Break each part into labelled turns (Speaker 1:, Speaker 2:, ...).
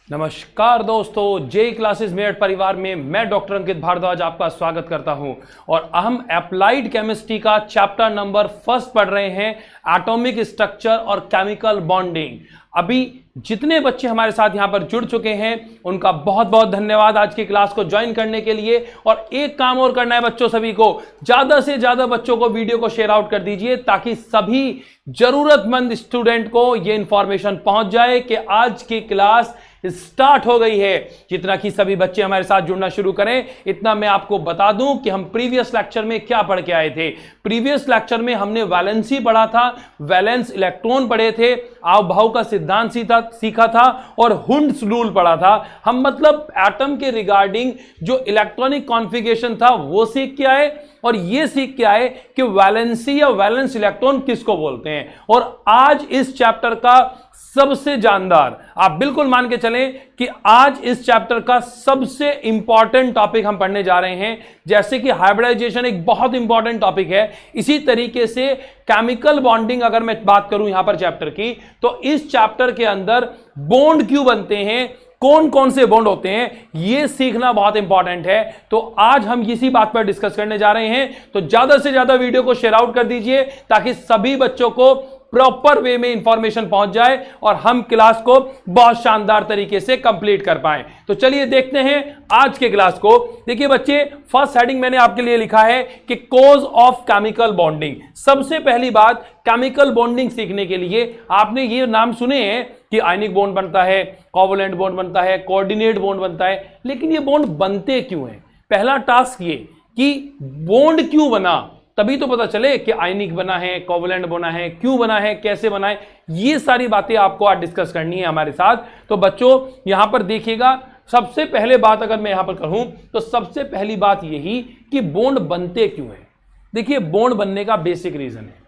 Speaker 1: नमस्कार दोस्तों, जे क्लासेस मेरठ परिवार में मैं डॉक्टर अंकित भारद्वाज आपका स्वागत करता हूं और हम अप्लाइड केमिस्ट्री का चैप्टर नंबर 1 पढ़ रहे हैं, एटॉमिक स्ट्रक्चर और केमिकल बॉन्डिंग। अभी जितने बच्चे हमारे साथ यहां पर जुड़ चुके हैं उनका बहुत बहुत धन्यवाद आज की क्लास को ज्वाइन करने के लिए। और एक काम और करना है बच्चों, सभी को ज्यादा से ज्यादा बच्चों को वीडियो को शेयर आउट कर दीजिए ताकि सभी जरूरतमंद स्टूडेंट को यह इंफॉर्मेशन पहुंच जाए कि आज की क्लास स्टार्ट हो गई है। जितना कि सभी बच्चे हमारे साथ जुड़ना शुरू करें, इतना मैं आपको बता दूं कि हम प्रीवियस लेक्चर में क्या पढ़ के आए थे। प्रीवियस लेक्चर में हमने वैलेंसी पढ़ा था, वैलेंस इलेक्ट्रॉन पढ़े थे, आवभाव का सिद्धांत सीखा था और हुंड्स रूल पढ़ा था। हम मतलब एटम के रिगार्डिंग जो इलेक्ट्रॉनिक कॉन्फ़िगरेशन था वो सीख के आए और ये सीख के आए कि वैलेंसी या वैलेंस इलेक्ट्रॉन किसको बोलते हैं। और आज इस चैप्टर का सबसे जानदार, आप बिल्कुल मान के चलें कि आज इस चैप्टर का सबसे इंपॉर्टेंट टॉपिक हम पढ़ने जा रहे हैं। जैसे कि हाइब्रिडाइजेशन एक बहुत इंपॉर्टेंट टॉपिक है, इसी तरीके से केमिकल बॉन्डिंग अगर मैं बात करूं यहां पर चैप्टर की, तो इस चैप्टर के अंदर बॉन्ड क्यों बनते हैं, कौन कौन से बॉन्ड होते हैं, यह सीखना बहुत इंपॉर्टेंट है। तो आज हम इसी बात पर डिस्कस करने जा रहे हैं। तो ज्यादा से ज्यादा वीडियो को शेयर आउट कर दीजिए ताकि सभी बच्चों को प्रॉपर वे में इंफॉर्मेशन पहुंच जाए और हम क्लास को बहुत शानदार तरीके से कंप्लीट कर पाएं। तो चलिए देखते हैं आज के क्लास को। देखिए बच्चे, फर्स्ट हेडिंग मैंने आपके लिए लिखा है कि कॉज ऑफ केमिकल बॉन्डिंग। सबसे पहली बात, केमिकल बॉन्डिंग सीखने के लिए आपने ये नाम सुने हैं कि आयनिक बॉन्ड बनता है, कोवलेंट बॉन्ड बनता है, कोऑर्डिनेट बॉन्ड बनता है, लेकिन ये बॉन्ड बनते क्यों हैं? पहला टास्क ये कि बॉन्ड क्यों बना, तभी तो पता चले कि आयनिक बना है, कोवलेंट बना है, क्यों बना है, कैसे बना है। ये सारी बातें आपको आज डिस्कस करनी है हमारे साथ। तो बच्चों यहां पर देखिएगा, सबसे पहले बात अगर मैं यहां पर कहूं तो सबसे पहली बात यही कि बॉन्ड बनते क्यों है। देखिए, बॉन्ड बनने का बेसिक रीजन है,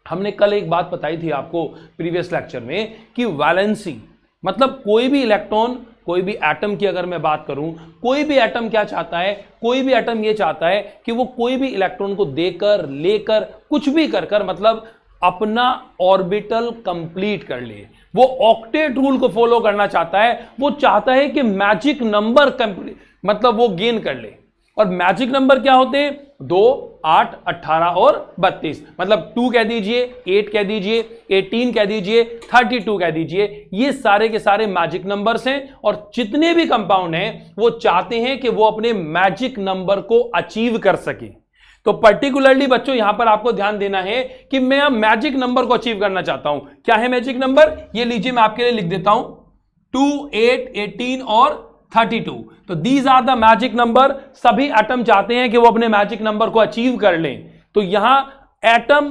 Speaker 1: हमने कल एक बात बताई थी आपको प्रीवियस लेक्चर में कि वैलेंसी मतलब कोई भी इलेक्ट्रॉन, कोई भी एटम की अगर मैं बात करूं, कोई भी एटम क्या चाहता है, कोई भी एटम ये चाहता है कि वो कोई भी इलेक्ट्रॉन को देकर लेकर कुछ भी कर मतलब अपना ऑर्बिटल कंप्लीट कर ले। वो ऑक्टेट रूल को फॉलो करना चाहता है, वो चाहता है कि मैजिक नंबर कंप्लीट मतलब वो गेन कर ले। और मैजिक नंबर क्या होते हैं? 2, 8, 18 और 32। मतलब 2 कह दीजिए, 8 कह दीजिए, 18 कह दीजिए, 32 कह दीजिए। ये सारे के सारे मैजिक नंबर्स हैं और जितने भी कंपाउंड हैं वो चाहते हैं कि वो अपने मैजिक नंबर को अचीव कर सके। तो पर्टिकुलरली बच्चों यहां पर आपको ध्यान देना है कि मैं अब मैजिक नंबर को अचीव करना चाहता हूं। क्या है मैजिक नंबर? ये लीजिए, मैं आपके लिए लिख देता हूं, 2, 8, 18 और 32। तो these are the magic number. सभी एटम चाहते हैं कि वो अपने मैजिक नंबर को अचीव कर लें। तो यहां एटम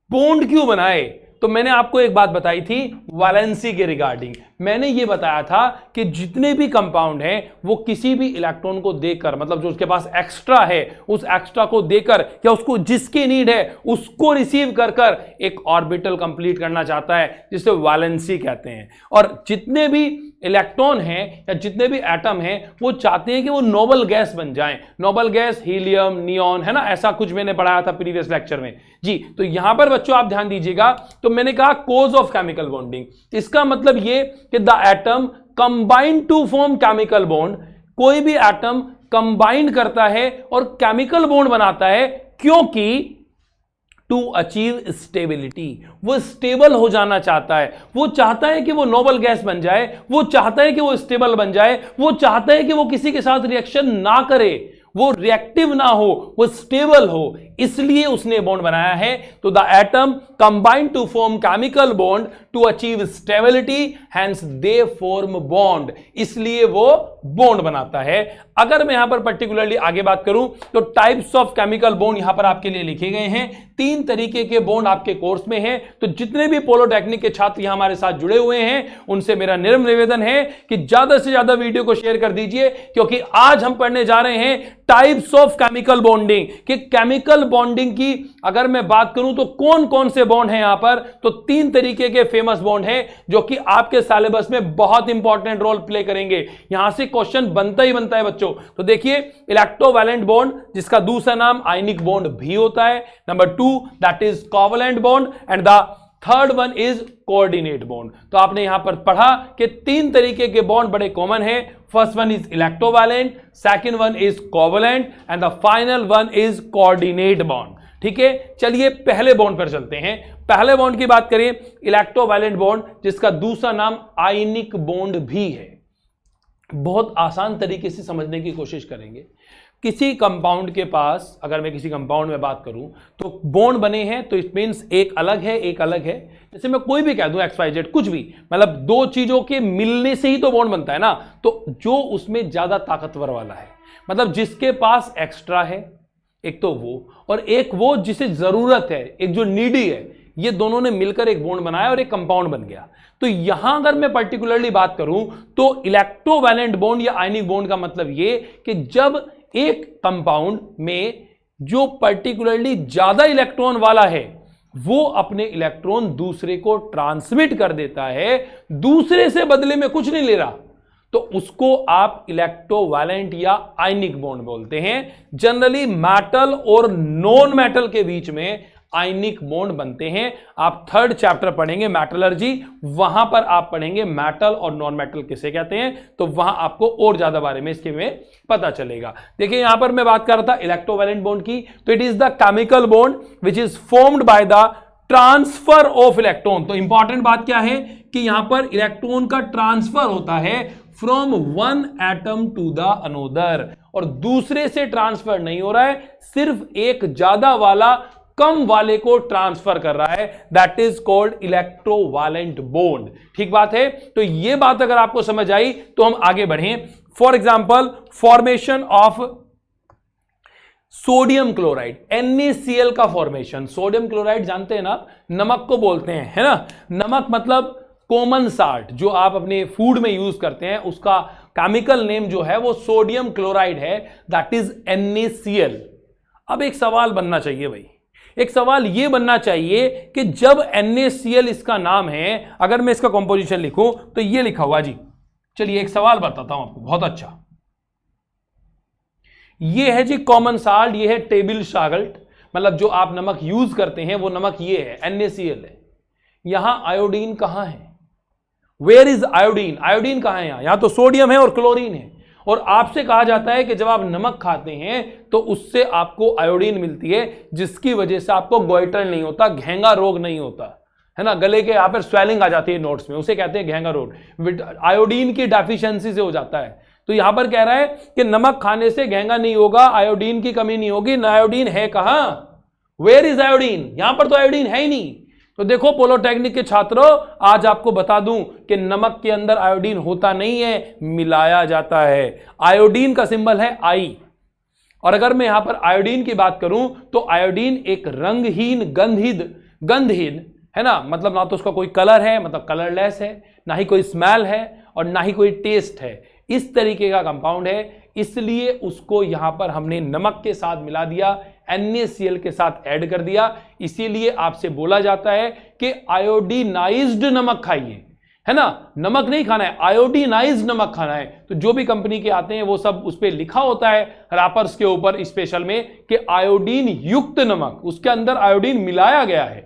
Speaker 1: बॉन्ड क्यों बनाए? तो मैंने आपको एक बात बताई थी वैलेंसी के रिगार्डिंग। मैंने ये बताया था कि जितने भी कंपाउंड हैं वो किसी भी इलेक्ट्रॉन को देकर, मतलब जो उसके पास एक्स्ट्रा है उस एक्स्ट्रा को देकर या उसको जिसकी नीड है उसको रिसीव कर कर एक ऑर्बिटल कंप्लीट करना चाहता है, जिसे वैलेंसी कहते हैं। और जितने भी इलेक्ट्रॉन हैं या जितने भी एटम हैं वो चाहते हैं कि वो नोबल गैस बन जाएं। नोबल गैस हीलियम, नियॉन, है ना, ऐसा कुछ मैंने पढ़ाया था प्रीवियस लेक्चर में जी। तो यहां पर बच्चों आप ध्यान दीजिएगा, तो मैंने कहा कॉज ऑफ केमिकल बॉन्डिंग, इसका मतलब ये कि the atom combine to form chemical bond. कोई भी एटम कंबाइन करता है और केमिकल बॉन्ड बनाता है क्योंकि टू अचीव स्टेबिलिटी, वो स्टेबल हो जाना चाहता है। वो चाहता है कि वो नोबल गैस बन जाए, वो चाहता है कि वो स्टेबल बन जाए, वो चाहता है कि वो किसी के साथ रिएक्शन ना करे, वो रिएक्टिव ना हो, वो स्टेबल हो, इसलिए उसने बॉन्ड बनाया है। तो the atom combine to form chemical bond to achieve stability, hence they form bond, इसलिए वो बॉन्ड बनाता है। अगर मैं यहां पर पर्टिकुलरली आगे बात करूं तो टाइप्स ऑफ केमिकल बॉन्ड यहां पर आपके लिए लिखे गए हैं। 3 तरीके के बॉन्ड आपके कोर्स में हैं। तो जितने भी पॉलिटेक्निक के छात्र यहां हमारे साथ जुड़े हुए हैं उनसे मेरा निरम निवेदन है कि ज्यादा से ज्यादा वीडियो को शेयर कर दीजिए, क्योंकि आज हम पढ़ने जा रहे हैं टाइप्स ऑफ केमिकल बॉन्डिंग। कि केमिकल बॉन्डिंग की अगर मैं बात करूं तो कौन कौन से बॉन्ड हैं यहां पर, तो 3 तरीके के फेमस बॉन्ड हैं जो कि आपके सिलेबस में बहुत इंपॉर्टेंट रोल प्ले करेंगे। यहां से क्वेश्चन बनता ही बनता है बच्चों। तो देखिए, इलेक्ट्रोवैलेंट बॉन्ड जिसका दूसरा नाम आयनिक बॉन्ड भी होता है, number 2 that is covalent bond, and the third one is coordinate bond. तो आपने यहां पर पढ़ा कि 3 तरीके के बॉन्ड बड़े कॉमन है। First one is electrovalent, second one is covalent and the final one is coordinate bond. ठीक है, चलिए पहले बॉन्ड पर चलते हैं। पहले बॉन्ड की बात करें, इलेक्ट्रोवैलेंट बॉन्ड, जिसका दूसरा नाम आयनिक बॉन्ड भी है। बहुत आसान तरीके से समझने की कोशिश करेंगे। किसी कंपाउंड के पास, अगर मैं किसी कंपाउंड में बात करूं तो बॉन्ड बने हैं, तो इट मींस एक अलग है एक अलग है। जैसे मैं कोई भी कह दूं XYZ, कुछ भी, मतलब 2 चीजों के मिलने से ही तो बॉन्ड बनता है ना। तो जो उसमें ज्यादा ताकतवर वाला है, मतलब जिसके पास एक्स्ट्रा है, एक तो वो, और एक वो जिसे जरूरत है, एक जो नीडी है, ये दोनों ने मिलकर एक बॉन्ड बनाया और एक कंपाउंड बन गया। तो यहां अगर मैं पर्टिकुलरली बात करूं तो इलेक्ट्रोवैलेंट बॉन्ड या आयनिक बॉन्ड का मतलब ये कि जब एक कंपाउंड में जो पर्टिकुलरली ज्यादा इलेक्ट्रॉन वाला है वो अपने इलेक्ट्रॉन दूसरे को ट्रांसमिट कर देता है, दूसरे से बदले में कुछ नहीं ले रहा, तो उसको आप इलेक्ट्रोवैलेंट या आयनिक बॉन्ड बोलते हैं। जनरली मेटल और नॉन मेटल के बीच में आयनिक बॉन्ड बनते हैं। आप 3rd चैप्टर पढ़ेंगे मेटलर्जी, वहां पर आप पढ़ेंगे मेटल और नॉन मेटल किसे कहते हैं, तो वहां आपको और ज्यादा बारे में इसके में पता चलेगा। देखिए यहां पर मैं बात कर रहा था इलेक्ट्रोवैलेंट बॉन्ड की, तो it is the chemical bond which is formed by the transfer of electron. तो इंपॉर्टेंट बात क्या है कि यहां पर इलेक्ट्रॉन का ट्रांसफर होता है from one atom to the another, और दूसरे से ट्रांसफर नहीं हो रहा है, सिर्फ एक ज्यादा वाला कम वाले को ट्रांसफर कर रहा है। That is called electrovalent bond. ठीक बात है, तो ये बात अगर आपको समझ आई तो हम आगे बढ़ें। For example, formation of sodium chloride, NaCl का फॉर्मेशन। सोडियम क्लोराइड जानते हैं ना आप, नमक को बोलते हैं, है ना। नमक मतलब कॉमन साल्ट, जो आप अपने फूड में यूज करते हैं, उसका केमिकल नेम जो है वो सोडियम क्लोराइड है, दैट इज NaCl। अब एक सवाल बनना चाहिए भाई, एक सवाल यह बनना चाहिए कि जब NaCl इसका नाम है, अगर मैं इसका कंपोजिशन लिखूं तो यह लिखा हुआ जी। चलिए एक सवाल बताता हूं आपको, बहुत अच्छा। यह है जी कॉमन साल्ट, यह है टेबल साल्ट, मतलब जो आप नमक यूज करते हैं वो नमक ये है, NaCl है। यहां आयोडीन कहां है? Where is iodine? आयोडीन कहां है? यहां तो सोडियम है और क्लोरीन है, और आपसे कहा जाता है कि जब आप नमक खाते हैं तो उससे आपको आयोडीन मिलती है, जिसकी वजह से आपको गोइटर नहीं होता, घेंगा रोग नहीं होता, है ना। गले के यहां पर स्वेलिंग आ जाती है नोट्स में, उसे कहते हैं घेंगा रोग, आयोडीन की डेफिशिएंसी से हो जाता है। तो यहां पर कह रहा है कि नमक खाने से घेंगा नहीं होगा, आयोडीन की कमी नहीं होगी। ना आयोडीन है कहां? Where is iodine? यहां पर तो आयोडीन है ही नहीं। तो देखो पॉलिटेक्निक के छात्रों, आज आपको बता दूं कि नमक के अंदर आयोडीन होता नहीं है, मिलाया जाता है। आयोडीन का सिंबल है I, और अगर मैं यहां पर आयोडीन की बात करूं तो आयोडीन एक रंगहीन गंधहीन है ना, मतलब ना तो उसका कोई कलर है, मतलब कलरलेस है, ना ही कोई स्मेल है और ना ही कोई टेस्ट है, इस तरीके का कंपाउंड है। इसलिए उसको यहां पर हमने नमक के साथ मिला दिया, NaCl के साथ ऐड कर दिया। इसीलिए आपसे बोला जाता है कि आयोडीनाइज्ड नमक खाइए, है ना। नमक नहीं खाना है, आयोडीनाइज्ड नमक खाना है। तो जो भी कंपनी के आते हैं वो सब उस पर लिखा होता है रैपर्स के ऊपर स्पेशल में कि आयोडीन युक्त नमक, उसके अंदर आयोडीन मिलाया गया है।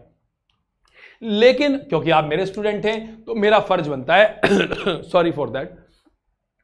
Speaker 1: लेकिन क्योंकि आप मेरे स्टूडेंट हैं तो मेरा फर्ज बनता है सॉरी फॉर दैट,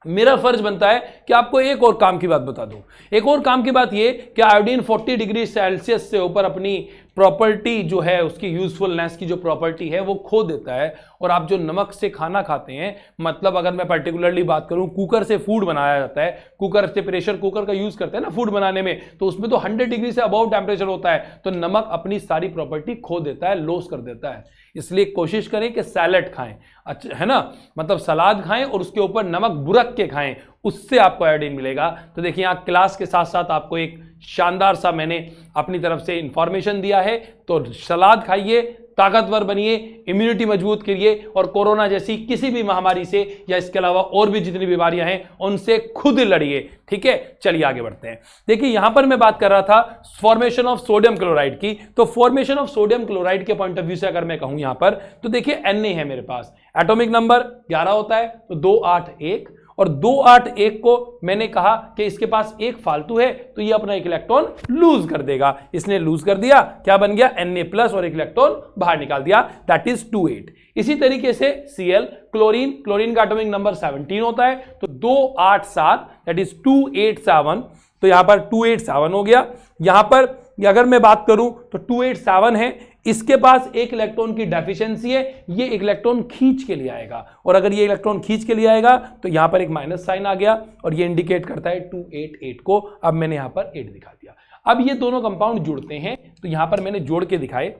Speaker 1: मेरा फर्ज बनता है कि आपको एक और काम की बात बता दूं। एक और काम की बात यह कि आयोडीन 40 डिग्री सेल्सियस से ऊपर अपनी प्रॉपर्टी जो है, उसकी यूजफुलनेस की जो प्रॉपर्टी है वो खो देता है। और आप जो नमक से खाना खाते हैं, मतलब अगर मैं पर्टिकुलरली बात करूं, कुकर से फूड बनाया जाता है, कुकर से प्रेशर कुकर का यूज करते हैं ना फूड बनाने में, तो उसमें तो 100 डिग्री से अबव टेम्परेचर होता है, तो नमक अपनी सारी प्रॉपर्टी खो देता है, लॉस कर देता है। इसलिए कोशिश करें कि सैलेड खाएं, अच्छा है ना, मतलब सलाद खाएं और उसके ऊपर नमक बुरक के खाएं, उससे आपको आयोडीन मिलेगा। तो देखिए यहाँ क्लास के साथ साथ आपको एक शानदार सा मैंने अपनी तरफ से इंफॉर्मेशन दिया है। तो सलाद खाइए, ताकतवर बनिए, इम्यूनिटी मजबूत करिए, और कोरोना जैसी किसी भी महामारी से या इसके अलावा और भी जितनी बीमारियां हैं उनसे खुद लड़िए। ठीक है, चलिए आगे बढ़ते हैं। देखिए यहां पर मैं बात कर रहा था फॉर्मेशन ऑफ सोडियम क्लोराइड की। तो फॉर्मेशन ऑफ सोडियम क्लोराइड के पॉइंट ऑफ व्यू से अगर मैं कहूं यहां पर, तो देखिए Na है मेरे पास, एटॉमिक नंबर 11 होता है, तो 2 8 1, और 281 को मैंने कहा कि इसके पास एक फालतू है तो ये अपना एक इलेक्ट्रॉन लूज कर देगा, इसने लूज कर दिया, क्या बन गया Na+ और एक इलेक्ट्रॉन बाहर निकाल दिया, दैट इज 28। इसी तरीके से Cl क्लोरीन, क्लोरीन का एटॉमिक नंबर 17 होता है, तो 287 दैट इज 287, तो यहां पर 287 हो गया। यहां पर अगर मैं बात करूं तो 287 है, इसके पास एक इलेक्ट्रॉन की डेफिशिएंसी है, ये एक इलेक्ट्रॉन खींच के लिए आएगा, और अगर ये इलेक्ट्रॉन खींच के लिए आएगा तो यहां पर एक माइनस साइन आ गया और ये इंडिकेट करता है 288 को। अब मैंने यहां पर 8 दिखा दिया। अब ये दोनों कंपाउंड जुड़ते हैं तो यहां पर मैंने जोड़ के दिखाए।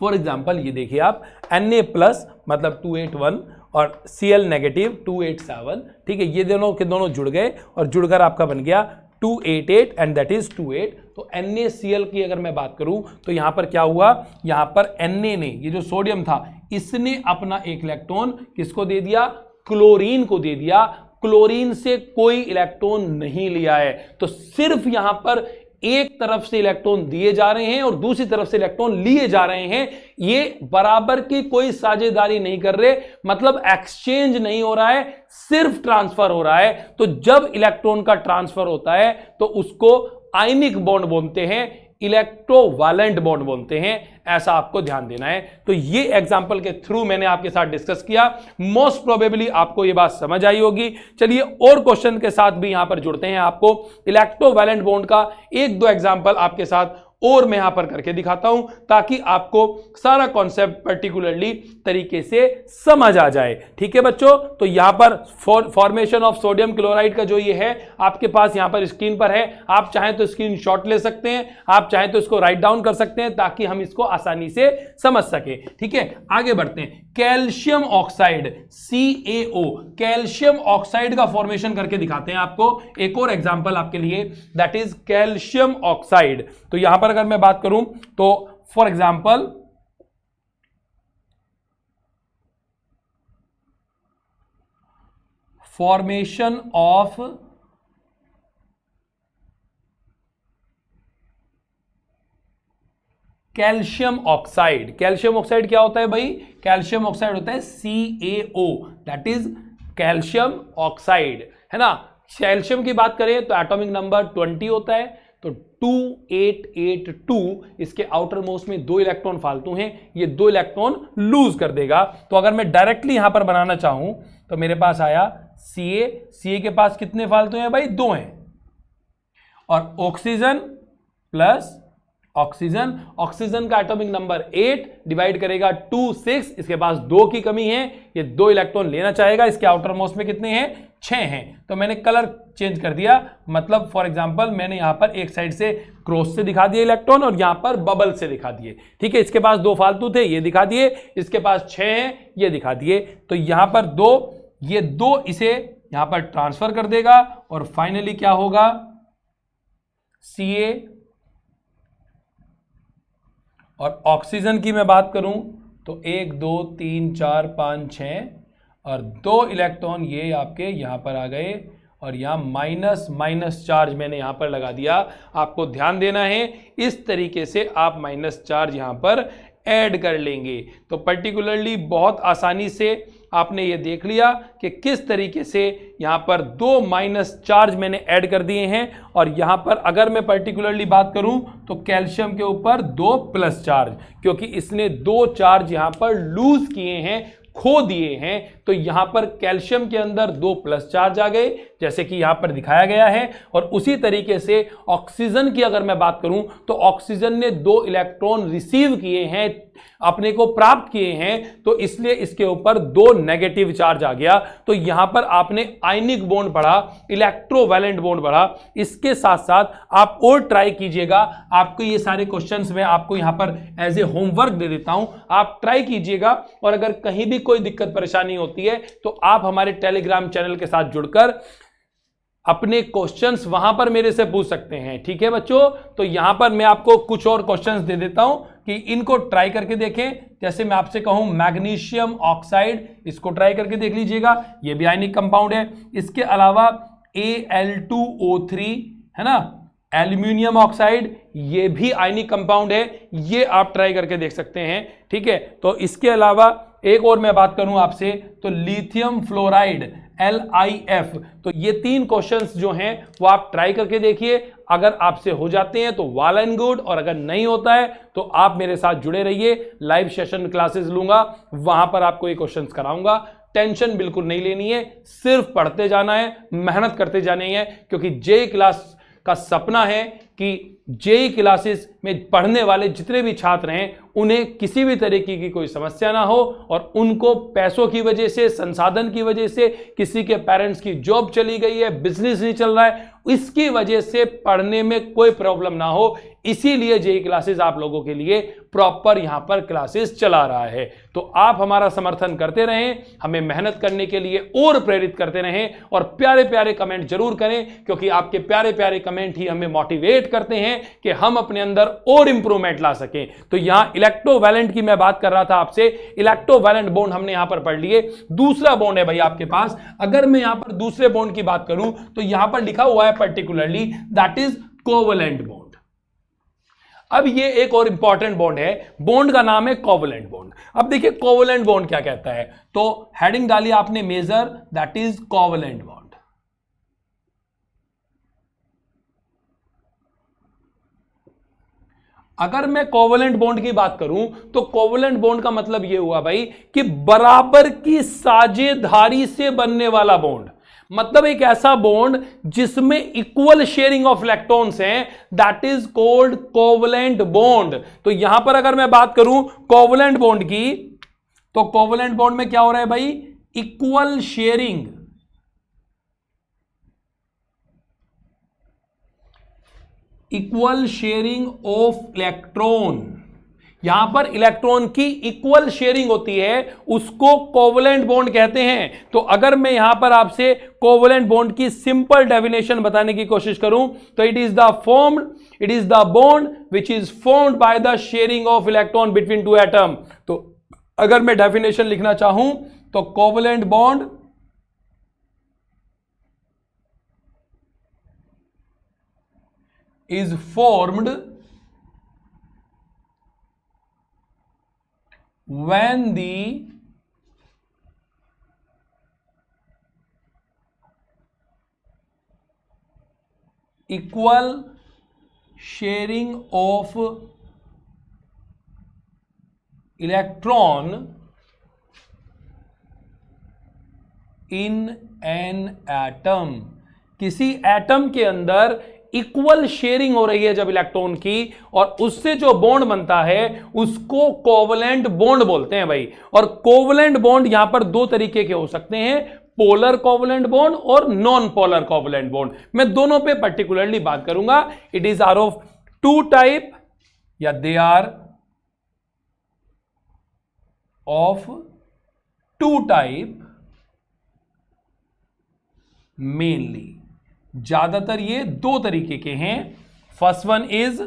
Speaker 1: फॉर एग्जाम्पल ये देखिए आप, Na+ मतलब 281 और Cl नेगेटिव 287, ठीक है, ये दोनों के दोनों जुड़ गए और जुड़कर आपका बन गया 288 एंड दैट इज 28। तो NaCl की अगर मैं बात करूं तो यहां पर क्या हुआ, यहां पर Na ने, ये जो सोडियम था, इसने अपना एक इलेक्ट्रॉन किसको दे दिया, क्लोरीन को दे दिया। क्लोरीन से कोई इलेक्ट्रॉन नहीं लिया है, तो सिर्फ यहां पर एक तरफ से इलेक्ट्रॉन दिए जा रहे हैं और दूसरी तरफ से इलेक्ट्रॉन लिए जा रहे हैं। ये बराबर की कोई साझेदारी नहीं कर रहे, मतलब एक्सचेंज नहीं हो रहा है, सिर्फ ट्रांसफर हो रहा है। तो जब इलेक्ट्रॉन का ट्रांसफर होता है तो उसको आयनिक बॉन्ड बोलते हैं, इलेक्ट्रोवैलेंट बॉन्ड बोलते हैं, ऐसा आपको ध्यान देना है। तो ये एग्जांपल के थ्रू मैंने आपके साथ डिस्कस किया, मोस्ट प्रोबेबली आपको ये बात समझ आई होगी। चलिए और क्वेश्चन के साथ भी यहां पर जुड़ते हैं, आपको इलेक्ट्रोवैलेंट बॉन्ड का एक दो एग्जांपल आपके साथ और मैं यहां पर करके दिखाता हूं ताकि आपको सारा कॉन्सेप्ट पर्टिकुलरली तरीके से समझ आ जाए। ठीक है बच्चों, तो यहां पर फॉर्मेशन ऑफ सोडियम क्लोराइड का जो ये है आपके पास यहां पर स्क्रीन पर है, आप चाहें तो स्क्रीनशॉट ले सकते हैं, आप चाहें तो इसको राइट डाउन कर सकते हैं ताकि हम इसको आसानी से समझ सके। ठीक है, आगे बढ़ते हैं। Calcium oxide CaO, calcium oxide का फॉर्मेशन करके दिखाते हैं आपको। एक और एग्जांपल आपके लिए, दैट इज कैल्शियम ऑक्साइड। तो यहां पर अगर मैं बात करूं तो for example formation of calcium oxide. Calcium oxide क्या होता है भाई, कैल्शियम ऑक्साइड होता है CaO, that is calcium oxide, है ना। कैल्शियम की बात करें तो एटॉमिक नंबर 20 होता है, तो 2882, इसके आउटर मोस्ट में 2 इलेक्ट्रॉन फालतू हैं, ये 2 इलेक्ट्रॉन लूज कर देगा। तो अगर मैं डायरेक्टली यहां पर बनाना चाहूं तो मेरे पास आया Ca के पास कितने फालतू हैं भाई, 2 हैं, और ऑक्सीजन प्लस ऑक्सीजन, ऑक्सीजन का एटॉमिक नंबर 8 डिवाइड करेगा 2 6, इसके पास 2 की कमी है, ये 2 इलेक्ट्रॉन लेना चाहेगा, इसके आउटर मोस्ट में कितने हैं, 6 हैं। तो मैंने कलर चेंज कर दिया, मतलब फॉर एग्जांपल मैंने यहां पर एक साइड से क्रॉस से दिखा दिए इलेक्ट्रॉन और यहां पर बबल से दिखा दिए। ठीक है, इसके पास 2 फालतू थे, ये दिखा दिए, इसके पास 6 हैं, ये दिखा दिए। तो यहां पर 2, ये 2 इसे यहां पर ट्रांसफर कर देगा और फाइनली क्या होगा, Ca। और ऑक्सीजन की मैं बात करूं तो 1 2 3 4 5 6 और 2 इलेक्ट्रॉन ये आपके यहां पर आ गए और यहां माइनस माइनस चार्ज मैंने यहां पर लगा दिया। आपको ध्यान देना है, इस तरीके से आप माइनस चार्ज यहां पर ऐड कर लेंगे। तो पर्टिकुलरली बहुत आसानी से आपने ये देख लिया कि किस तरीके से यहां पर 2 माइनस चार्ज मैंने ऐड कर दिए हैं, और यहां पर अगर मैं पर्टिकुलरली बात करूं तो कैल्शियम के ऊपर 2 प्लस चार्ज, क्योंकि इसने 2 चार्ज यहां पर लूज किए हैं, खो दिए हैं। तो यहां पर कैल्शियम के अंदर 2 प्लस चार्ज आ गए, जैसे कि यहां पर दिखाया गया है। और उसी तरीके से ऑक्सीजन की अगर मैं बात करूं तो ऑक्सीजन ने 2 इलेक्ट्रॉन रिसीव किए हैं, अपने को प्राप्त किए हैं, तो इसलिए इसके ऊपर 2 नेगेटिव चार्ज आ गया। तो यहां पर आपने आयनिक बॉन्ड पढ़ा, इलेक्ट्रोवैलेंट बॉन्ड पढ़ा। इसके साथ साथ आप और ट्राई कीजिएगा, आपको ये सारे क्वेश्चंस में आपको यहां पर एज ए होमवर्क दे देता हूं, आप ट्राई कीजिएगा। और अगर कहीं भी कोई दिक्कत परेशानी होती है तो आप हमारे टेलीग्राम चैनल के साथ जुड़कर अपने क्वेश्चंस वहां पर मेरे से पूछ सकते हैं। ठीक है बच्चों, तो यहां पर मैं आपको कुछ और क्वेश्चंस दे देता हूं कि इनको ट्राई करके देखें। जैसे मैं आपसे कहूं मैग्नीशियम ऑक्साइड, इसको ट्राई करके देख लीजिएगा, ये भी आयनिक कंपाउंड है। इसके अलावा Al2O3, है ना, एल्यूमिनियम ऑक्साइड, ये भी आयनिक कंपाउंड है, ये आप ट्राई करके देख सकते हैं, ठीक है। तो इसके अलावा एक और मैं बात करूं आपसे तो लिथियम फ्लोराइड LiF, तो ये 3 क्वेश्चंस जो हैं वो आप ट्राई करके देखिए। अगर आपसे हो जाते हैं तो वेल एंड गुड, और अगर नहीं होता है तो आप मेरे साथ जुड़े रहिए, लाइव सेशन क्लासेस लूंगा, वहां पर आपको ये क्वेश्चंस कराऊंगा। टेंशन बिल्कुल नहीं लेनी है, सिर्फ पढ़ते जाना है, मेहनत करते जानी है, क्योंकि जेईई क्लास का सपना है कि जेईई क्लासेस में पढ़ने वाले जितने भी छात्र हैं उन्हें किसी भी तरीके की कोई समस्या ना हो, और उनको पैसों की वजह से, संसाधन की वजह से, किसी के पेरेंट्स की जॉब चली गई है, बिजनेस नहीं चल रहा है, इसकी वजह से पढ़ने में कोई प्रॉब्लम ना हो, इसीलिए जेईई क्लासेस आप लोगों के लिए प्रॉपर यहां पर क्लासेस चला रहा है। तो आप हमारा समर्थन करते रहें, हमें मेहनत करने के लिए और प्रेरित करते रहें, और प्यारे प्यारे कमेंट जरूर करें, क्योंकि आपके प्यारे प्यारे कमेंट ही हमें मोटिवेट करते हैं कि हम अपने अंदर और इंप्रूवमेंट ला सकें। तो यहां इलेक्ट्रोवैलेंट की मैं बात कर रहा था आपसे, इलेक्ट्रोवैलेंट बॉन्ड हमने यहां पर पढ़ लिए। दूसरा बॉन्ड है भाई आपके पास, अगर मैं यहां पर दूसरे बॉन्ड की बात करूं तो यहां पर लिखा हुआ है particularly, that is covalent bond. अब ये एक और इंपॉर्टेंट बॉन्ड है, बॉन्ड का नाम है कोवलेंट बॉन्ड। अब देखिए कोवलेंट बॉन्ड क्या कहता है, तो हेडिंग डाली आपने major, that is covalent bond. अगर मैं कोवलेंट बॉन्ड की बात करूं तो कोवलेंट बॉन्ड का मतलब यह हुआ भाई कि बराबर की साझेदारी से बनने वाला बॉन्ड, मतलब एक ऐसा बॉन्ड जिसमें इक्वल शेयरिंग ऑफ इलेक्ट्रॉन्स हैं, that is called covalent bond. तो यहां पर अगर मैं बात करूं कोवलेंट बॉन्ड की, तो कोवलेंट बॉन्ड में क्या हो रहा है भाई, equal sharing, equal sharing of electron. यहां पर इलेक्ट्रॉन की इक्वल शेयरिंग होती है, उसको कोवलेंट बॉन्ड कहते हैं। तो अगर मैं यहां पर आपसे कोवलेंट बॉन्ड की सिंपल डेफिनेशन बताने की कोशिश करूं तो it is the bond which is formed by the sharing of electron between two atom. तो अगर मैं डेफिनेशन लिखना चाहूं तो covalent bond is formed when the equal sharing of electron in an atom। किसी एटम के अंदर इक्वल शेयरिंग हो रही है जब इलेक्ट्रॉन की, और उससे जो बॉन्ड बनता है उसको कोवलेंट बॉन्ड बोलते हैं भाई। और कोवलेंट बॉन्ड यहां पर 2 तरीके के हो सकते हैं, पोलर कोवलेंट बॉन्ड और नॉन पोलर कोवलेंट बॉन्ड। मैं दोनों पे पर्टिकुलरली बात करूंगा। It is are of 2 type, या they are of 2 type mainly. ज्यादातर ये 2 तरीके के हैं। First one is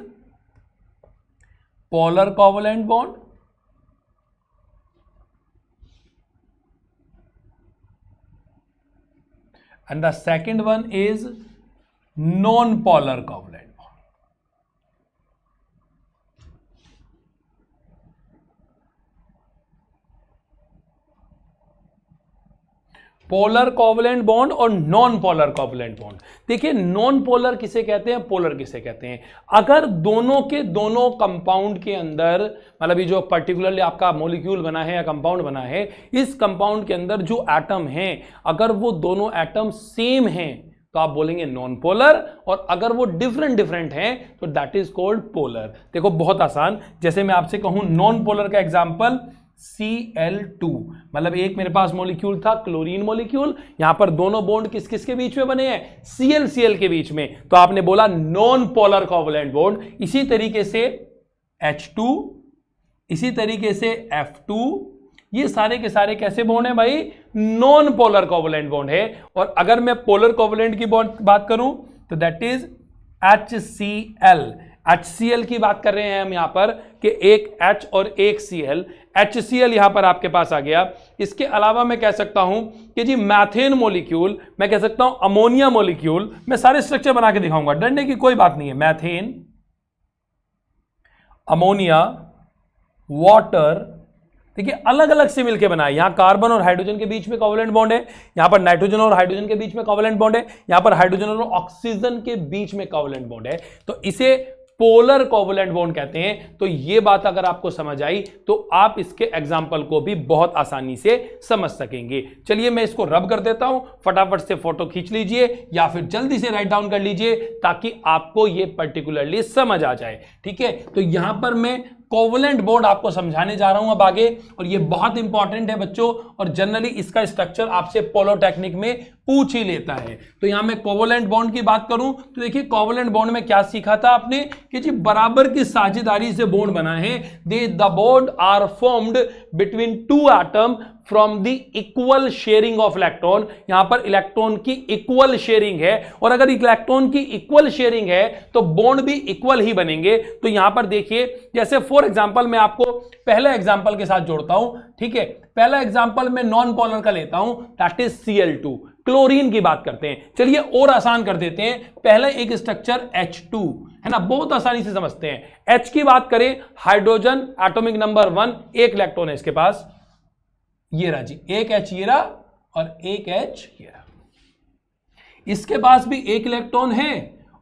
Speaker 1: polar covalent bond, and the second one is non polar covalent bond. Polar covalent bond और नॉन पोलर कोवलेंट बॉन्ड। देखिए non polar किसे कहते हैं, पोलर किसे कहते हैं। अगर दोनों के दोनों कंपाउंड के अंदर, मतलब ये जो पर्टिकुलरली आपका मॉलिक्यूल बना है या कंपाउंड बना है, इस कंपाउंड के अंदर जो एटम हैं, अगर वो दोनों एटम सेम हैं तो आप बोलेंगे नॉन पोलर, और अगर वो डिफरेंट हैं तो दैट इज कॉल्ड पोलर। देखो बहुत आसान, जैसे मैं आपसे कहूं नॉन पोलर का एग्जांपल Cl2, मतलब एक मेरे पास मॉलिक्यूल था क्लोरीन मॉलिक्यूल, यहां पर दोनों बॉन्ड किस किस के बीच में बने हैं, Cl के बीच में, तो आपने बोला नॉन पोलर कोवलेंट बॉन्ड। इसी तरीके से H2, इसी तरीके से F2, ये सारे के सारे कैसे बॉन्ड हैं भाई, नॉन पोलर कोवलेंट बॉन्ड है। और अगर मैं पोलर कोवलेंट की बात करूं तो दैट इज HCl। HCl की बात कर रहे हैं हम यहां पर कि एक H और एक Cl, HCl यहां पर आपके पास आ गया। इसके अलावा मैं कह सकता हूं कि जी मैथेन मॉलिक्यूल, मैं कह सकता हूं अमोनिया मॉलिक्यूल, मैं सारे स्ट्रक्चर बना के दिखाऊंगा, डरने की कोई बात नहीं है। मैथेन, अमोनिया, वाटर, देखिए अलग अलग से मिलकर बना है। यहां कार्बन और हाइड्रोजन के बीच में कोवलेंट बॉन्ड है, यहां पर नाइट्रोजन और हाइड्रोजन के बीच में कोवलेंट बॉन्ड है, यहां पर हाइड्रोजन और ऑक्सीजन के बीच में कोवलेंट बॉन्ड है, तो इसे पोलर कोवलेंट बॉन्ड कहते हैं। तो ये बात अगर आपको समझ आई तो आप इसके एग्जाम्पल को भी बहुत आसानी से समझ सकेंगे। चलिए मैं इसको रब कर देता हूं, फटाफट से फोटो खींच लीजिए या फिर जल्दी से राइट डाउन कर लीजिए ताकि आपको ये पर्टिकुलरली समझ आ जाए। ठीक है, तो यहां पर मैं कोवलेंट बॉन्ड आपको समझाने जा रहा हूं अब आगे, और ये बहुत इंपॉर्टेंट है बच्चों, और जनरली इसका स्ट्रक्चर आपसे पोलोटेक्निक में पूछ ही लेता है। तो यहां मैं कोवलेंट बॉन्ड की बात करूं तो देखिए कोवलेंट बॉन्ड में क्या सीखा था आपने कि जी बराबर की साझेदारी से बॉन्ड बना है। The bond are formed between two atom from the equal sharing of electron. यहां पर इलेक्ट्रॉन की इक्वल शेयरिंग है, और अगर इलेक्ट्रॉन की इक्वल शेयरिंग है तो बॉन्ड भी इक्वल ही बनेंगे। तो यहां पर देखिए, जैसे फॉर एग्जांपल मैं आपको पहले एग्जांपल के साथ जोड़ता हूं। ठीक है, पहला एग्जांपल मैं नॉन पोलर का लेता हूं, दैट इज Cl2, क्लोरीन की बात करते हैं। चलिए और आसान कर देते हैं, पहले एक स्ट्रक्चर H2 है ना, बहुत आसानी से समझते हैं। H की बात करें, हाइड्रोजन एटॉमिक नंबर 1, एक इलेक्ट्रॉन है इसके पास, ये रहा जी, एक H ये रहा और एक H ये रहा। इसके पास भी एक इलेक्ट्रॉन है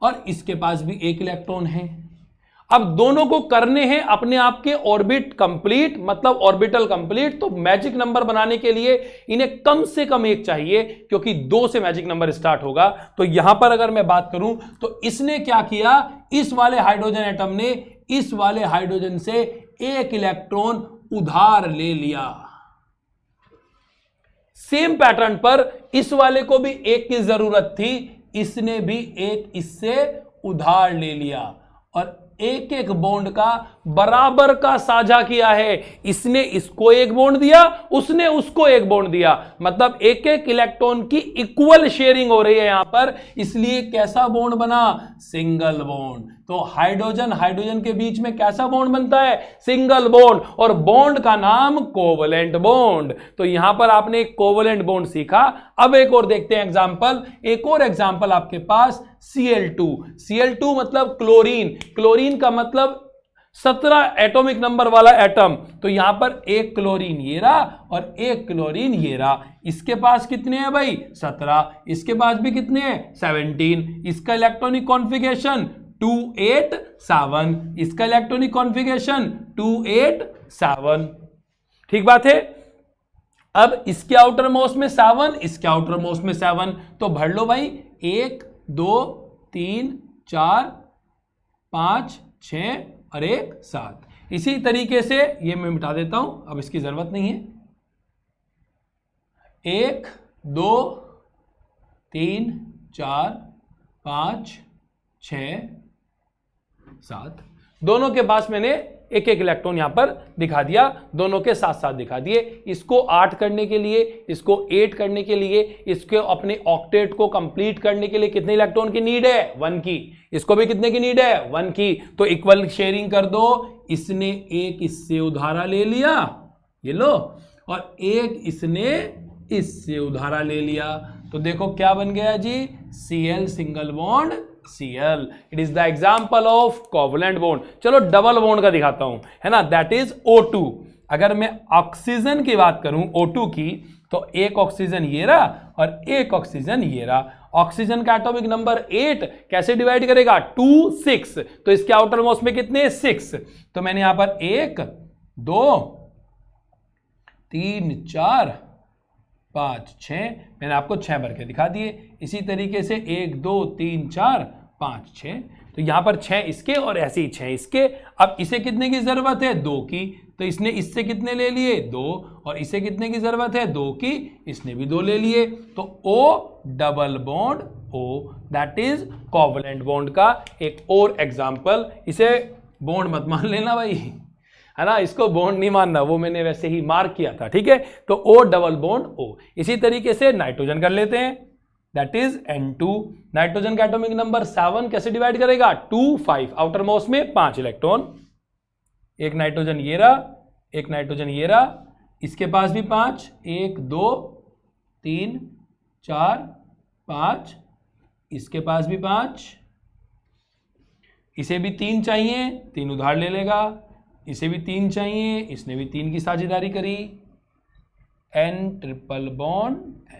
Speaker 1: और इसके पास भी एक इलेक्ट्रॉन है। अब दोनों को करने हैं अपने आप के ऑर्बिट कंप्लीट, मतलब ऑर्बिटल कंप्लीट। तो मैजिक नंबर बनाने के लिए इन्हें कम से कम एक चाहिए, क्योंकि 2 से मैजिक नंबर स्टार्ट होगा। तो यहां पर अगर मैं बात करूं तो इसने क्या किया, इस वाले हाइड्रोजन एटम ने इस वाले हाइड्रोजन से एक इलेक्ट्रॉन उधार ले लिया। सेम पैटर्न पर इस वाले को भी एक की जरूरत थी, इसने भी एक इससे उधार ले लिया, और एक एक बॉन्ड का बराबर का साझा किया है। इसने इसको एक बॉन्ड दिया, उसने उसको एक बॉन्ड दिया, मतलब एक एक इलेक्ट्रॉन की इक्वल शेयरिंग हो रही है यहां पर। इसलिए कैसा बॉन्ड बना, सिंगल बॉन्ड। तो हाइड्रोजन हाइड्रोजन के बीच में कैसा बॉन्ड बनता है, सिंगल बॉन्ड, और बॉन्ड का नाम कोवलेंट बॉन्ड। तो यहां पर आपने एक कोवलेंट बॉन्ड सीखा। अब एक और देखते हैं एग्जांपल, एक और एग्जांपल आपके पास Cl2। Cl2 मतलब क्लोरीन, क्लोरीन का मतलब 17 एटॉमिक नंबर वाला एटम। तो यहां पर एक क्लोरीन ये रहा और एक क्लोरीन ये रहा। इसके पास कितने हैं भाई, 17, इसके पास भी कितने हैं, 17। इसका इलेक्ट्रॉनिक कॉन्फ़िगरेशन 287, इसका इलेक्ट्रॉनिक कॉन्फ़िगरेशन 287। ठीक बात है। अब इसके आउटर मोस्ट में 7, इसके आउटर मोस्ट में 7, तो भर लो भाई, 1 2 3 4 5 6 और 1 7। इसी तरीके से ये मैं मिटा देता हूं, अब इसकी जरूरत नहीं है। 1 2 3 4 5 6 7, दोनों के पास मैंने एक एक इलेक्ट्रॉन यहां पर दिखा दिया, दोनों के साथ साथ दिखा दिए। इसको 8 करने के लिए, इसको 8 करने के लिए, इसके अपने ऑक्टेट को कंप्लीट करने के लिए कितने इलेक्ट्रॉन की नीड है, 1 की। इसको भी कितने की नीड है, 1 की। तो इक्वल शेयरिंग कर दो। इसने एक इससे उधारा ले लिया, ये लो, और एक इसने इससे उधारा ले लिया। तो देखो क्या बन गया जी, Cl single bond Cl। It is the example of covalent bond. चलो डबल बॉन्ड का दिखाता हूं, है ना, दैट इज O2। अगर मैं ऑक्सीजन की बात करूं O2 की, तो एक ऑक्सीजन ये रहा और एक ऑक्सीजन ये रहा। ऑक्सीजन का एटॉमिक नंबर 8 कैसे डिवाइड करेगा, 2 6। तो इसके आउटर मोस्ट में कितने, 6। तो मैंने यहां पर 1 2 3 4 5 6, मैंने आपको 6 भर के दिखा दिए। इसी तरीके से 1 2 3 4 5 6, तो यहां पर 6 इसके और ऐसे ही 6 इसके। अब इसे कितने की जरूरत है, 2 की। तो इसने इससे कितने ले लिए, 2, और इसे कितने की जरूरत है, 2 की, इसने भी 2 ले लिए। तो O double bond O, that is covalent bond का एक और एग्जाम्पल। इसे बॉन्ड मत मान लेना भाई, है ना, इसको बॉन्ड नहीं मानना, वो मैंने वैसे ही मार्क किया था। ठीक है, तो O डबल बॉन्ड O। इसी तरीके से नाइट्रोजन कर लेते हैं। That is N2। नाइट्रोजन का एटॉमिक नंबर 7 कैसे डिवाइड करेगा? 2 5, आउटर मोस्ट में 5 इलेक्ट्रॉन, एक नाइट्रोजन ये रहा, एक नाइट्रोजन ये रहा, इसके पास भी 5, 1 2 3 4 5, इसके पास भी 5, इसे भी 3 चाहिए, 3 उधार ले लेगा, इसे भी 3 चाहिए, इसने भी 3 की साझेदारी करी, N ट्रिपल बॉन्ड N।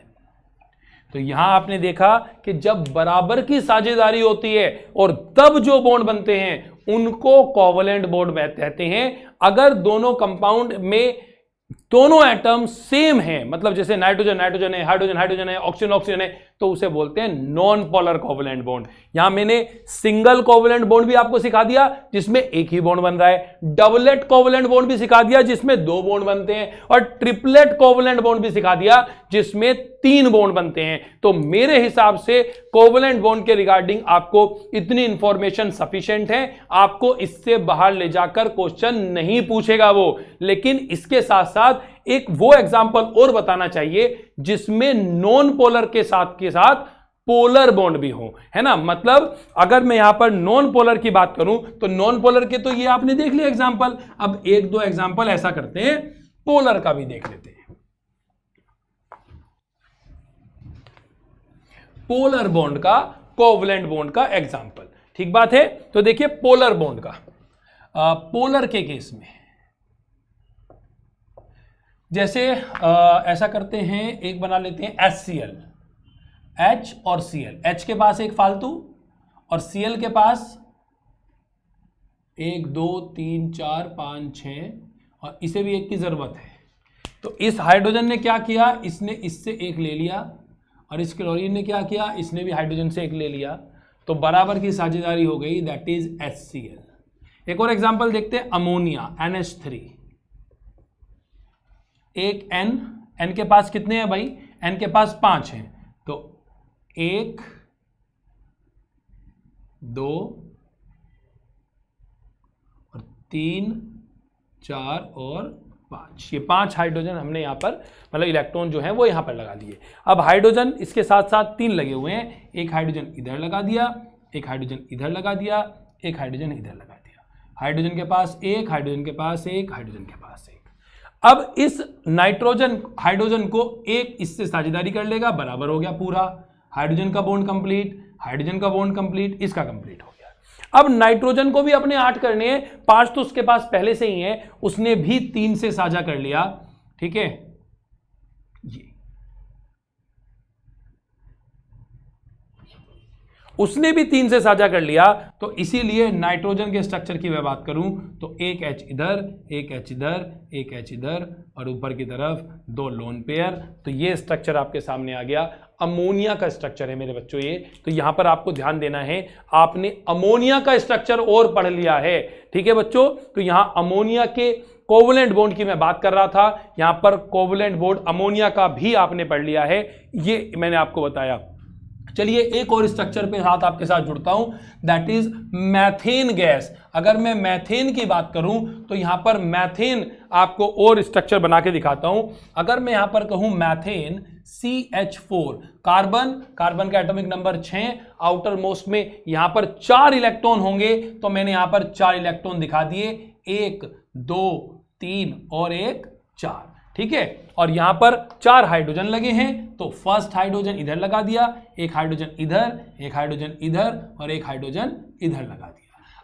Speaker 1: तो यहां आपने देखा कि जब बराबर की साझेदारी होती है और तब जो बॉन्ड बनते हैं उनको कोवलेंट बॉन्ड कहते हैं। अगर दोनों कंपाउंड में दोनों एटम सेम हैं, मतलब जैसे नाइट्रोजन नाइट्रोजन है, हाइड्रोजन हाइड्रोजन है, ऑक्सीजन ऑक्सीजन है, तो उसे बोलते हैं नॉन पोलर कोवलेंट बॉन्ड। यहां मैंने सिंगल कोवलेंट बॉन्ड भी आपको सिखा दिया जिसमें एक ही बॉन्ड बन रहा है, डबलेट कोवलेंट बॉन्ड भी सिखा दिया जिसमें 2 बॉन्ड बनते हैं, और ट्रिपलेट कोवलेंट बॉन्ड भी सिखा दिया जिसमें 3 बॉन्ड बनते हैं। तो मेरे हिसाब से कोवलेंट बॉन्ड के रिगार्डिंग आपको इतनी इंफॉर्मेशन सफिशिएंट है, आपको इससे बाहर ले जाकर क्वेश्चन नहीं पूछेगा वो। लेकिन इसके साथ साथ एक वो एग्जांपल और बताना चाहिए जिसमें नॉन पोलर के साथ पोलर बॉन्ड भी हो, है ना। मतलब अगर मैं यहां पर नॉन पोलर की बात करूं तो नॉन पोलर के तो ये आपने देख लिया एग्जांपल, अब 1-2 एग्जांपल ऐसा करते हैं, पोलर का भी देख लेते हैं। पोलर बॉन्ड का कोवलेंट बॉन्ड का एग्जांपल, ठीक बात है। तो देखिए पोलर बॉन्ड का, पोलर के केस में जैसे ऐसा करते हैं, एक बना लेते हैं HCl, H और Cl, H के पास एक फालतू और Cl के पास 1 2 3 4 5 6, और इसे भी एक की जरूरत है। तो इस हाइड्रोजन ने क्या किया, इसने इससे एक ले लिया, और इस क्लोरीन ने क्या किया, इसने भी हाइड्रोजन से एक ले लिया, तो बराबर की साझेदारी हो गई, दैट इज HCl। एक और एग्जांपल देखते हैं, अमोनिया NH3, एक N के पास कितने हैं भाई, N के पास 5 हैं, तो 1 2 और 3 4 और 5, ये 5 हाइड्रोजन हमने यहां पर, मतलब इलेक्ट्रॉन जो है वो यहां पर लगा दिए। अब हाइड्रोजन इसके साथ साथ 3 लगे हुए हैं, एक हाइड्रोजन इधर लगा दिया, एक हाइड्रोजन इधर लगा दिया, एक हाइड्रोजन इधर लगा दिया, हाइड्रोजन के पास एक, हाइड्रोजन के पास एक, हाइड्रोजन के पास एक। अब इस नाइट्रोजन हाइड्रोजन को एक इससे साझेदारी कर लेगा, बराबर हो गया पूरा, हाइड्रोजन का बॉन्ड कंप्लीट, हाइड्रोजन का बॉन्ड कंप्लीट, इसका कंप्लीट हो गया। अब नाइट्रोजन को भी अपने 8 करने हैं, 5 तो उसके पास पहले से ही है, उसने भी 3 से साझा कर लिया, ठीक है। ये उसने भी 3 से साझा कर लिया, तो इसीलिए नाइट्रोजन के स्ट्रक्चर की मैं बात करूं तो एक H इधर, एक H इधर, एक H इधर, और ऊपर की तरफ 2 लोन पेयर। तो ये स्ट्रक्चर आपके सामने आ गया। अमोनिया का स्ट्रक्चर है मेरे बच्चों ये, तो यहां पर आपको ध्यान देना है, आपने अमोनिया का स्ट्रक्चर और पढ़ लिया है, ठीक है बच्चों। तो यहां अमोनिया के कोवलेंट बॉन्ड की मैं बात कर रहा था, यहां पर कोवलेंट बॉन्ड अमोनिया का भी आपने पढ़ लिया है, ये मैंने आपको बताया। चलिए एक और स्ट्रक्चर पे साथ आपके साथ जुड़ता हूं, दैट इज मैथेन गैस। अगर मैं मैथेन की बात करूं तो यहां पर मैथेन आपको और स्ट्रक्चर बना के दिखाता हूं। अगर मैं यहां पर कहूं मैथेन CH4, कार्बन का एटॉमिक नंबर 6, आउटर मोस्ट में यहां पर 4 इलेक्ट्रॉन होंगे, तो मैंने यहां पर 4 इलेक्ट्रॉन दिखा दिए, 1 2 3 और 1 4, ठीक है। और यहां पर 4 हाइड्रोजन लगे हैं, तो फर्स्ट हाइड्रोजन इधर लगा दिया, एक हाइड्रोजन इधर, एक हाइड्रोजन इधर, और एक हाइड्रोजन इधर लगा दिया।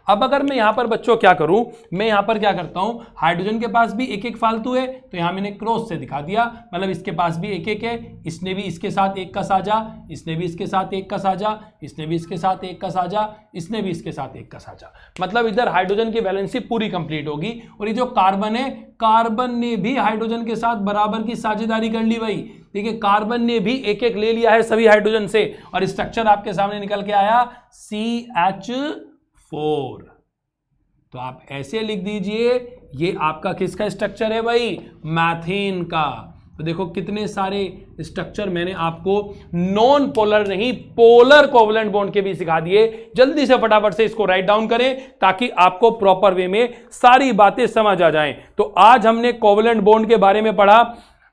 Speaker 1: अब अगर मैं यहां पर बच्चों क्या करूं, मैं यहां पर क्या करता हूं, हाइड्रोजन के पास भी एक एक फालतू है, तो यहां मैंने क्रॉस से दिखा दिया, मतलब इसके पास भी एक एक है, इसने भी इसके साथ एक का साझा, इसने भी इसके साथ एक का साझा, इसने भी इसके साथ एक का साझा, इसने भी इसके साथ एक का साझा, मतलब इधर हाइड्रोजन की वैलेंसी पूरी कंप्लीट होगी। और ये जो कार्बन है, कार्बन ने भी हाइड्रोजन के साथ बराबर की साझेदारी कर ली भाई, देखिए कार्बन ने भी एक एक ले लिया है सभी हाइड्रोजन से, और स्ट्रक्चर आपके सामने निकल के आया CH4। तो आप ऐसे लिख दीजिए, ये आपका किसका स्ट्रक्चर है भाई, मैथेन का। तो देखो कितने सारे स्ट्रक्चर मैंने आपको नॉन पोलर नहीं पोलर कोवलेंट बॉन्ड के भी सिखा दिए। जल्दी से फटाफट से इसको राइट डाउन करें ताकि आपको प्रॉपर वे में सारी बातें समझ आ जाएं। तो आज हमने कोवलेंट बॉन्ड के बारे में पढ़ा,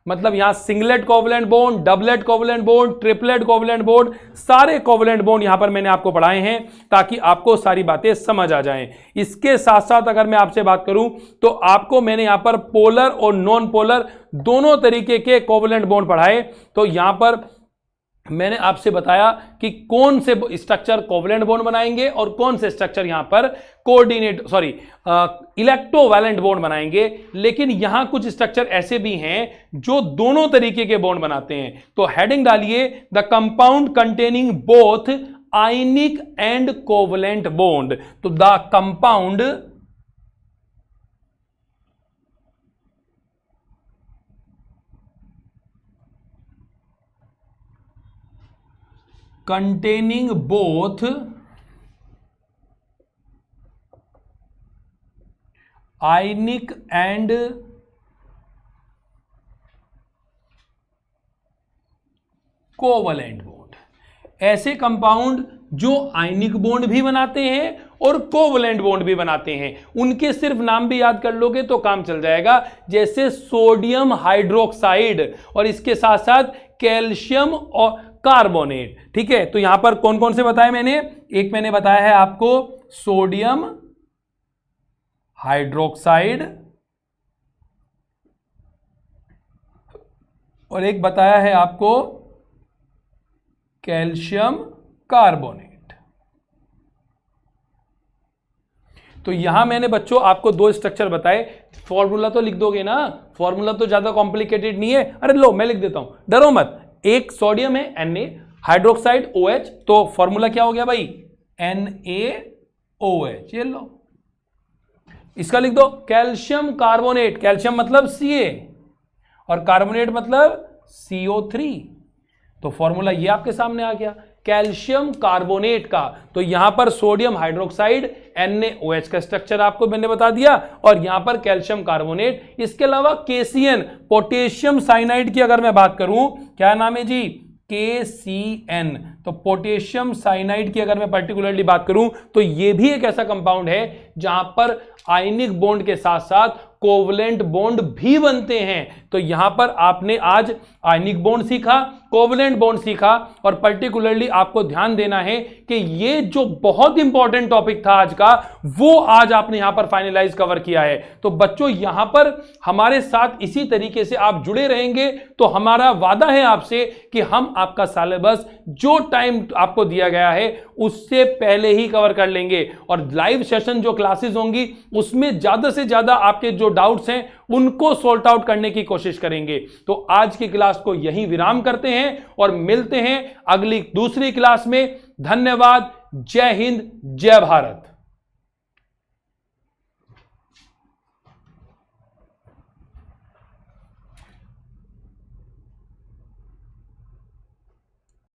Speaker 1: मतलब यहां singlet covalent bond, doublet covalent bond, triplet covalent bond, सारे कोवलेंट बॉन्ड यहां पर मैंने आपको पढ़ाए हैं ताकि आपको सारी बातें समझ आ जाएं। इसके साथ साथ अगर मैं आपसे बात करूं तो आपको मैंने यहां पर पोलर और नॉन पोलर दोनों तरीके के कोवलेंट बॉन्ड पढ़ाए। तो यहां पर मैंने आपसे बताया कि कौन से स्ट्रक्चर कोवलेंट बॉन्ड बनाएंगे और कौन से स्ट्रक्चर यहां पर इलेक्ट्रोवैलेंट बॉन्ड बनाएंगे। लेकिन यहां कुछ स्ट्रक्चर ऐसे भी हैं जो दोनों तरीके के बॉन्ड बनाते हैं। तो हेडिंग डालिए the compound containing both ionic and covalent bond. तो the compound containing both ionic and covalent bond, ऐसे कंपाउंड जो आयनिक बॉन्ड भी बनाते हैं और कोवलेंट बॉन्ड भी बनाते हैं, उनके सिर्फ नाम भी याद कर लोगे तो काम चल जाएगा। जैसे सोडियम हाइड्रोक्साइड और इसके साथ साथ कैल्शियम और कार्बोनेट। ठीक है, तो यहां पर कौन कौन से बताए मैंने? एक मैंने बताया है आपको सोडियम हाइड्रोक्साइड और एक बताया है आपको कैल्शियम कार्बोनेट। तो यहां मैंने बच्चों आपको दो स्ट्रक्चर बताए। फॉर्मूला तो लिख दोगे ना, फॉर्मूला तो ज्यादा कॉम्प्लिकेटेड नहीं है। अरे लो मैं लिख देता हूं, डरो मत। एक सोडियम है Na, हाइड्रोक्साइड OH, तो फॉर्मूला क्या हो गया भाई? NaOH। ये लो, इसका लिख दो कैल्शियम कार्बोनेट। कैल्शियम मतलब Ca और कार्बोनेट मतलब CO3। तो फॉर्मूला ये आपके सामने आ गया कैल्शियम कार्बोनेट का। तो यहां पर सोडियम हाइड्रोक्साइड NaOH का स्ट्रक्चर आपको मैंने बता दिया और यहां पर कैल्शियम कार्बोनेट। इसके अलावा KCN पोटेशियम साइनाइड की अगर मैं बात करूं, क्या नाम है जी? KCN। तो पोटेशियम साइनाइड की अगर मैं पर्टिकुलरली बात करूं तो यह भी एक ऐसा कंपाउंड है जहां पर आयनिक बॉन्ड के साथ साथ कोवलेंट बॉन्ड भी बनते हैं। तो यहां पर आपने आज आयनिक बॉन्ड सीखा, कोवलेंट बॉन्ड सीखा और पर्टिकुलरली आपको ध्यान देना है कि ये जो बहुत इंपॉर्टेंट टॉपिक था आज का, वो आज आपने यहां पर फाइनलाइज कवर किया है। तो बच्चों यहां पर हमारे साथ इसी तरीके से आप जुड़े रहेंगे तो हमारा वादा है आपसे कि हम आपका सिलेबस जो टाइम आपको दिया गया है उससे पहले ही कवर कर लेंगे और लाइव सेशन जो क्लासेस होंगी उसमें ज्यादा से ज्यादा आपके जो डाउट्स हैं उनको सॉल्ट आउट करने की कोशिश करेंगे। तो आज की क्लास को यहीं विराम करते हैं और मिलते हैं अगली दूसरी क्लास में। धन्यवाद। जय हिंद, जय भारत।